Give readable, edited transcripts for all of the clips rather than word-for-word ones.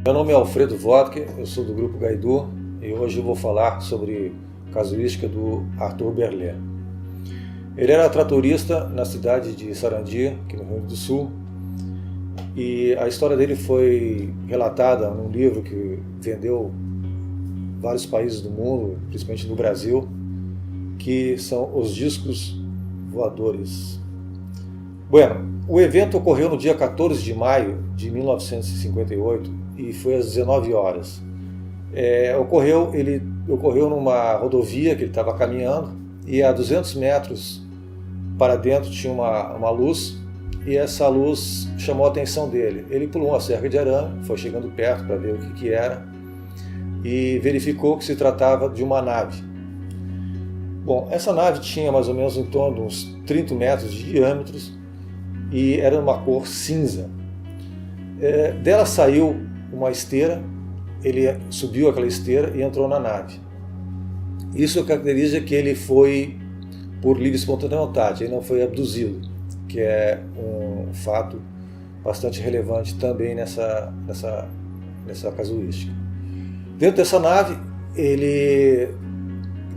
Meu nome é Alfredo Vodka, eu sou do Grupo Gaidu e hoje eu vou falar sobre a casuística do Arthur Berlet. Ele era tratorista na cidade de Sarandi, aqui no Rio Grande do Sul, e a história dele foi relatada num livro que vendeu vários países do mundo, principalmente no Brasil, que são Os Discos Voadores. Bueno, o evento ocorreu no dia 14 de maio de 1958 e foi às 19 horas. Ocorreu numa rodovia que ele estava caminhando e a 200 metros para dentro tinha uma luz e essa luz chamou a atenção dele. Ele pulou uma cerca de arame, foi chegando perto para ver o que era e verificou que se tratava de uma nave. Bom, essa nave tinha mais ou menos em torno de uns 30 metros de diâmetro e era uma cor cinza. Dela saiu uma esteira, ele subiu aquela esteira e entrou na nave. Isso caracteriza que ele foi por livre e espontânea vontade, ele não foi abduzido, que é um fato bastante relevante também nessa casuística. Dentro dessa nave, ele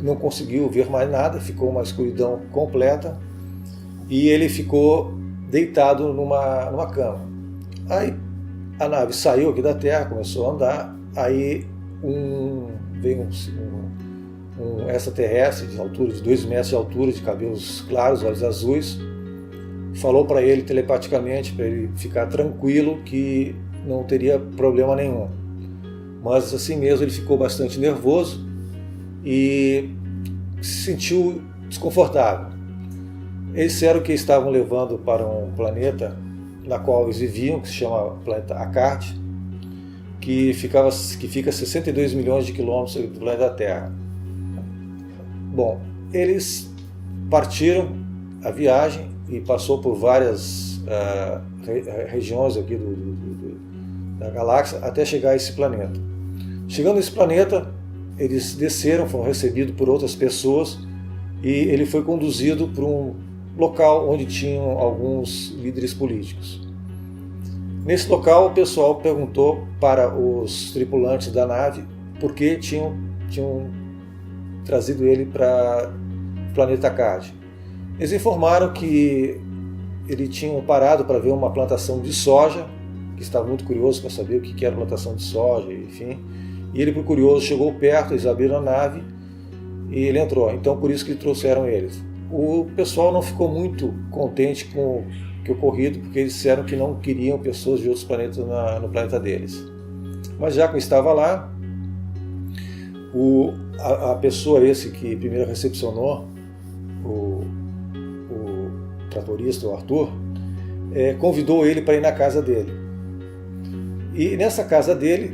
não conseguiu ver mais nada, ficou uma escuridão completa e ele ficou deitado numa cama. Aí a nave saiu aqui da Terra, começou a andar, aí veio um extraterrestre de altura de 2 metros de altura, de cabelos claros, olhos azuis, falou para ele telepaticamente para ele ficar tranquilo que não teria problema nenhum. Mas assim mesmo ele ficou bastante nervoso e se sentiu desconfortável. Eles disseram que estavam levando para um planeta na qual eles viviam, que se chama planeta Akkad, que fica a 62 milhões de quilômetros do planeta Terra. Bom, eles partiram a viagem e passou por várias regiões aqui da galáxia até chegar a esse planeta. Chegando nesse planeta, eles desceram, foram recebidos por outras pessoas e ele foi conduzido para um local onde tinham alguns líderes políticos. Nesse local, o pessoal perguntou para os tripulantes da nave por que tinham trazido ele para o planeta Akkad. Eles informaram que eles tinham parado para ver uma plantação de soja, que estava muito curioso para saber o que era plantação de soja, enfim. E ele, por curioso, chegou perto, eles abriram a nave e ele entrou. Então, por isso que trouxeram eles. O pessoal não ficou muito contente com o que ocorrido, porque eles disseram que não queriam pessoas de outros planetas no planeta deles. Mas já que estava lá, a pessoa que primeiro recepcionou o tratorista, o Arthur, convidou ele para ir na casa dele. E nessa casa dele,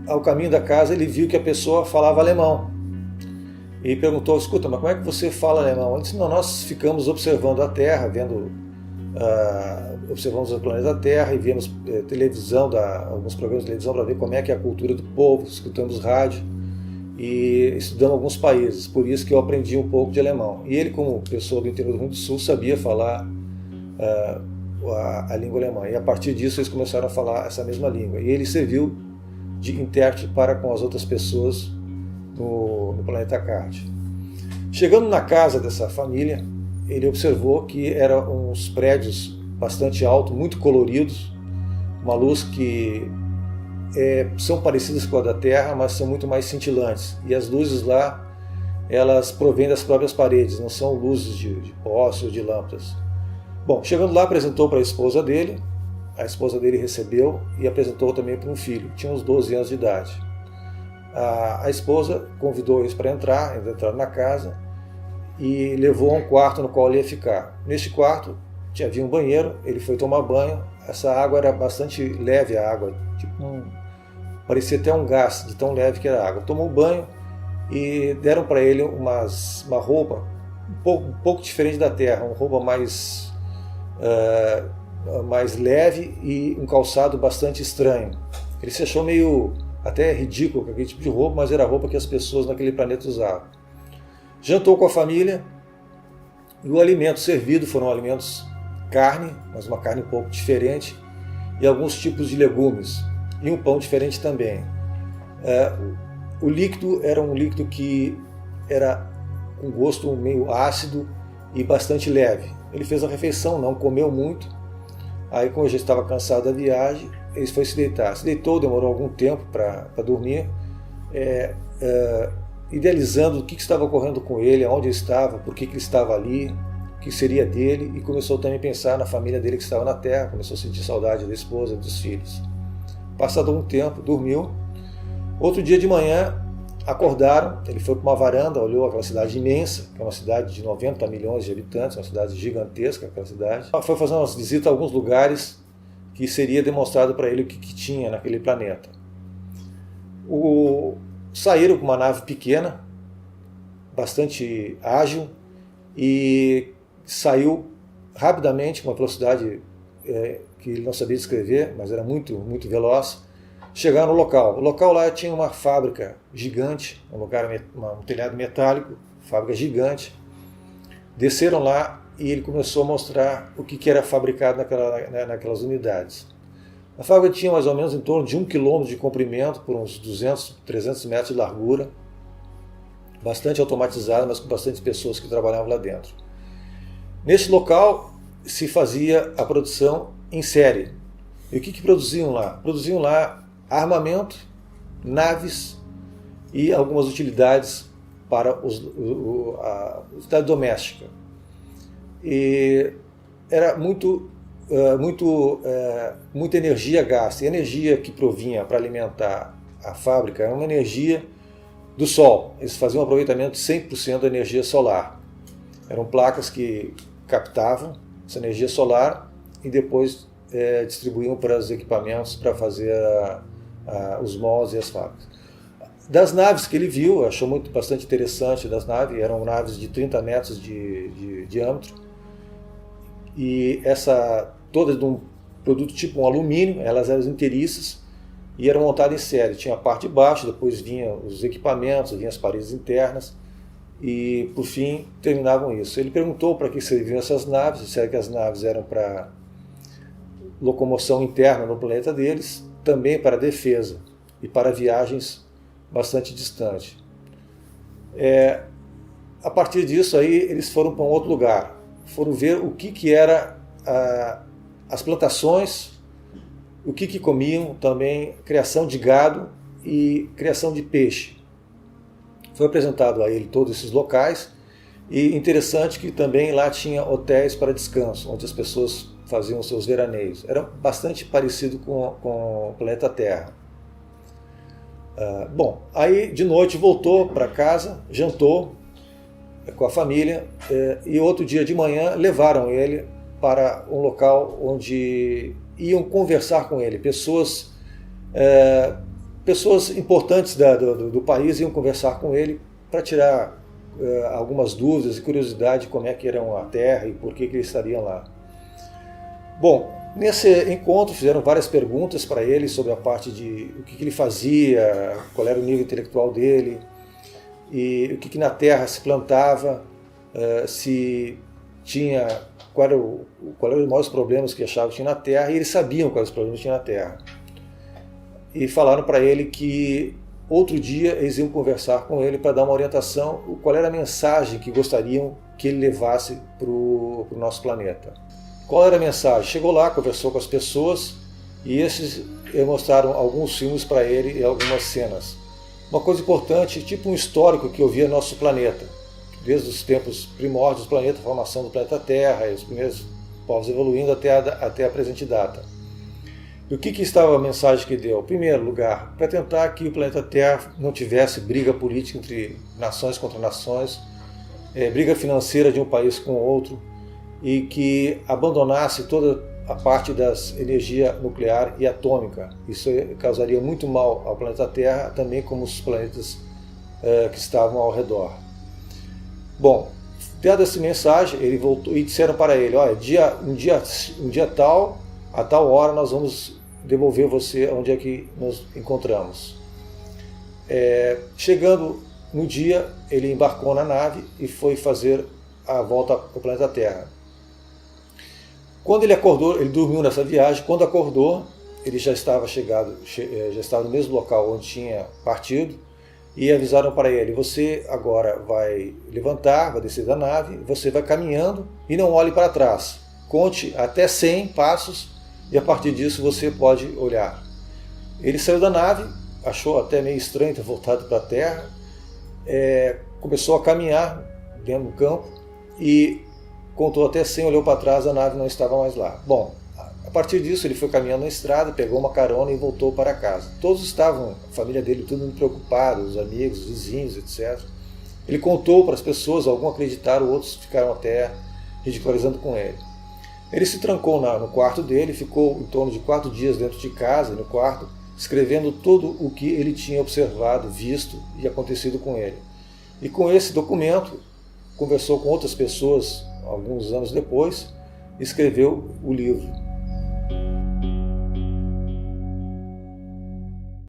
ao caminho da casa, ele viu que a pessoa falava alemão. E perguntou: escuta, mas como é que você fala alemão? Ele disse: não, nós ficamos observando a Terra, observamos o planeta Terra e vemos televisão, alguns programas de televisão para ver como é que é a cultura do povo, escutamos rádio e estudamos alguns países, por isso que eu aprendi um pouco de alemão. E ele, como pessoa do interior do Rio Grande do Sul, sabia falar a língua alemã, e a partir disso eles começaram a falar essa mesma língua, e ele serviu de intérprete para com as outras pessoas no planeta Akkad. Chegando na casa dessa família, ele observou que eram uns prédios bastante altos, muito coloridos, uma luz que são parecidas com a da Terra, mas são muito mais cintilantes. E as luzes lá, elas provêm das próprias paredes, não são luzes de postes ou de lâmpadas. Bom, chegando lá, apresentou para a esposa dele recebeu e apresentou também para um filho, tinha uns 12 anos de idade. A esposa convidou eles para entrar na casa e levou a um quarto no qual ele ia ficar. Neste quarto havia um banheiro, ele foi tomar banho, essa água era bastante leve, parecia até um gás, de tão leve que era a água. Tomou banho e deram para ele uma roupa um pouco diferente da Terra, uma roupa mais leve e um calçado bastante estranho. Ele se achou meio até ridículo com aquele tipo de roupa, mas era a roupa que as pessoas naquele planeta usavam. Jantou com a família e o alimento servido foram alimentos carne, mas uma carne um pouco diferente, e alguns tipos de legumes. e um pão diferente também. O líquido era um líquido que era com gosto meio ácido e bastante leve. Ele fez a refeição, não comeu muito. Aí, como eu já estava cansado da viagem, ele foi se deitar. Se deitou, demorou algum tempo para dormir, idealizando o que estava ocorrendo com ele, onde ele estava, por que ele estava ali, o que seria dele, e começou também a pensar na família dele que estava na Terra, começou a sentir saudade da esposa, dos filhos. Passado um tempo, dormiu. Outro dia de manhã, acordaram, ele foi para uma varanda, olhou aquela cidade imensa, que é uma cidade de 90 milhões de habitantes, uma cidade gigantesca, aquela cidade. Foi fazer uma visita a alguns lugares que seria demonstrado para ele o que tinha naquele planeta. Saíram com uma nave pequena, bastante ágil, e saiu rapidamente, com uma velocidade que ele não sabia descrever, mas era muito, muito veloz. Chegaram no local. O local lá tinha uma fábrica gigante, um telhado metálico, fábrica gigante. Desceram lá e ele começou a mostrar o que era fabricado naquelas unidades. A fábrica tinha mais ou menos em torno de 1 quilômetro de comprimento por uns 200, 300 metros de largura, bastante automatizada, mas com bastante pessoas que trabalhavam lá dentro. Nesse local se fazia a produção em série. E o que produziam lá? Produziam lá armamento, naves e algumas utilidades para a utilidade doméstica. E era muita energia gasta. E a energia que provinha para alimentar a fábrica era uma energia do sol. Eles faziam um aproveitamento de 100% da energia solar. Eram placas que captavam essa energia solar e depois distribuíam para os equipamentos para fazer os moldes e as fábricas. Das naves que ele viu, achou bastante interessante das naves, eram naves de 30 metros de diâmetro, e todas de um produto tipo um alumínio, elas eram inteiriças e eram montadas em série. Tinha a parte de baixo, depois vinham os equipamentos, vinham as paredes internas, e por fim terminavam isso. Ele perguntou para que serviam essas naves, disseram que as naves eram para locomoção interna no planeta deles, também para defesa e para viagens bastante distantes. A partir disso aí eles foram para um outro lugar, foram ver o que era as plantações, o que comiam, também criação de gado e criação de peixe. Foi apresentado a ele todos esses locais, e interessante que também lá tinha hotéis para descanso, onde as pessoas faziam seus veraneios. Era bastante parecido com o planeta Terra. Bom, aí de noite voltou para casa, jantou com a família, e outro dia de manhã levaram ele para um local onde iam conversar com ele. Pessoas importantes do país iam conversar com ele para tirar algumas dúvidas e curiosidade de como é que era a Terra e por que eles estariam lá. Bom, nesse encontro fizeram várias perguntas para ele sobre a parte de o que ele fazia, qual era o nível intelectual dele, e o que na Terra se plantava, se tinha, qual eram os maiores problemas que achavam que tinha na Terra, e eles sabiam quais os problemas que tinha na Terra. E falaram para ele que outro dia eles iam conversar com ele para dar uma orientação, qual era a mensagem que gostariam que ele levasse para o nosso planeta. Qual era a mensagem? Chegou lá, conversou com as pessoas, e esses mostraram alguns filmes para ele e algumas cenas. Uma coisa importante, tipo um histórico que eu via no nosso planeta, desde os tempos primórdios do planeta, a formação do planeta Terra, e os primeiros povos evoluindo até a presente data. E o que estava a mensagem que deu? Em primeiro lugar, para tentar que o planeta Terra não tivesse briga política entre nações contra nações, briga financeira de um país com o outro, e que abandonasse toda a parte das energia nuclear e atômica. Isso causaria muito mal ao planeta Terra, também como os planetas que estavam ao redor. Bom, dada essa mensagem, ele voltou e disseram para ele: olha, um dia tal, a tal hora nós vamos devolver você onde é que nos encontramos. Chegando no dia, ele embarcou na nave e foi fazer a volta ao planeta Terra. Quando ele acordou, ele dormiu nessa viagem, quando acordou, ele já estava já estava no mesmo local onde tinha partido, e avisaram para ele: você agora vai levantar, vai descer da nave, você vai caminhando e não olhe para trás. Conte até 100 passos e a partir disso você pode olhar. Ele saiu da nave, achou até meio estranho ter voltado para a Terra, começou a caminhar dentro do campo e contou até 100, olhou para trás, a nave não estava mais lá. Bom, a partir disso ele foi caminhando na estrada, pegou uma carona e voltou para casa. Todos estavam, a família dele, tudo muito preocupado, os amigos, os vizinhos, etc. Ele contou para as pessoas, alguns acreditaram, outros ficaram até ridicularizando com ele. Ele se trancou no quarto dele, ficou em torno de 4 dias dentro de casa, no quarto, escrevendo tudo o que ele tinha observado, visto e acontecido com ele. E com esse documento, conversou com outras pessoas alguns anos depois, escreveu o livro.